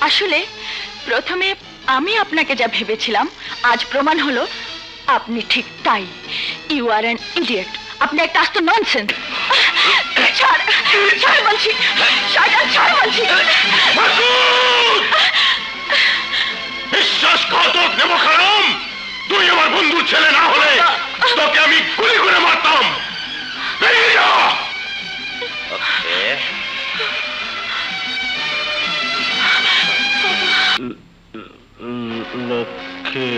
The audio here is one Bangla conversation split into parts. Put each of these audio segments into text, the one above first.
আসলে প্রথমে আমি আপনাকে যা ভেবেছিলাম আজ প্রমাণ হলো আপনি ঠিক তাই। You are an idiot. আপনি একটা আস্ত ননসেন্স। ছাড় ছাড় বলছি, ছাড় বলছি। বিশ্বাসঘাতক নেমখারাম, তুই আমার বন্ধুর ছেলে না হলে তোকে আমি গুলি করে মারতাম। বেরিয়ে যা। লক্ষ্মী,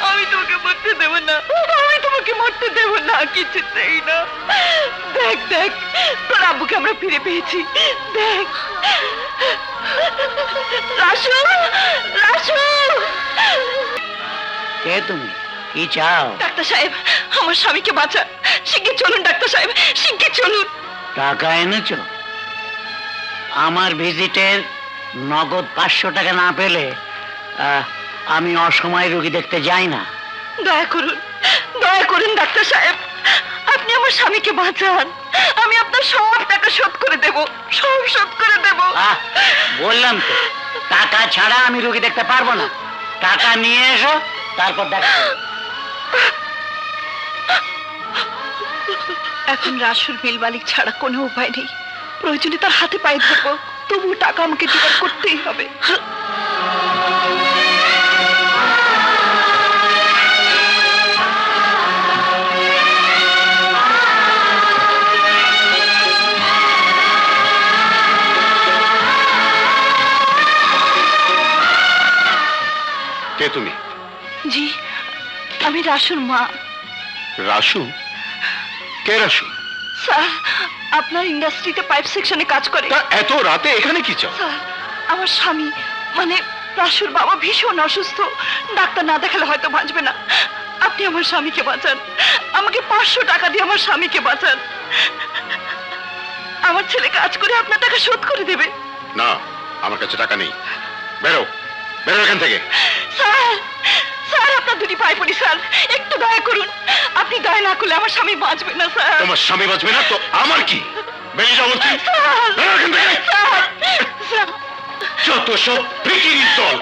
আমি তোমাকে মরতে দেব না, আমি তোমাকে মরতে দেব না, কিছুতেই না। দেখ দেখ, তোর আব্বুকে আমরা ফিরে পেয়েছি। দেখ রাসু, রাসু। কে তুমি? কি চাও? ডাক্তার সাহেব, আমার স্বামীকে বাঁচান। শিগগির চলুন ডাক্তার সাহেব, শিগগির চলুন। টাকা এনেছো? আমার ভিজিটের নগদ 500 টাকা না পেলে আমি অসময়ে রোগী দেখতে যাই না। দয়া করুন ডাক্তার সাহেব, আপনি আমার স্বামীকে বাঁচান। আমি আপনার সব টাকা শোধ করে দেব, সব শোধ করে দেব। বললাম তো, টাকা ছাড়া আমি রোগী দেখতে পারবো না। টাকা নিয়ে এসো, তারপর দেখা যাবে। এখন রাসুর মিল মালিক ছাড়া কোনো উপায় নেই। প্রয়োজনে তার হাতে পায়ে ধরবো, তবু টাকা আমাকে জোগাড় করতেই হবে। কে তুমি? জি, আমি রাসুর মা। রাসু? কে রাসু? স্যার, আপনার ইন্ডাস্ট্রিতে পাইপ সেকশনে কাজ করে। তা এত রাতে এখানে কি চাও? স্যার, আমার স্বামী মানে রাসুর বাবা ভীষণ অসুস্থ, ডাক্তার না দেখালে হয়তো বাঁচবে না। আপনি আমার স্বামীকে বাঁচান, আমাকে 500 টাকা দিয়ে আমার স্বামীকে বাঁচান। আমার ছেলে কাজ করে আপনার টাকা শোধ করে দেবে। না, আমার কাছে টাকা নেই। বেরো, বেরো এখান থেকে। স্যার, স্যার আপনার দুটি পায়ে পড়ি স্যার, একটু দয়া করুন। আপনি দয়া না করলে আমার স্বামী বাঁচবে না স্যার। তোমার স্বামী বাঁচবে না তো আমার কি? বেরিয়ে যাও বলছি। স্যার, বেরো এখান থেকে। Sir, sir. যত সব ফিকিরি দল।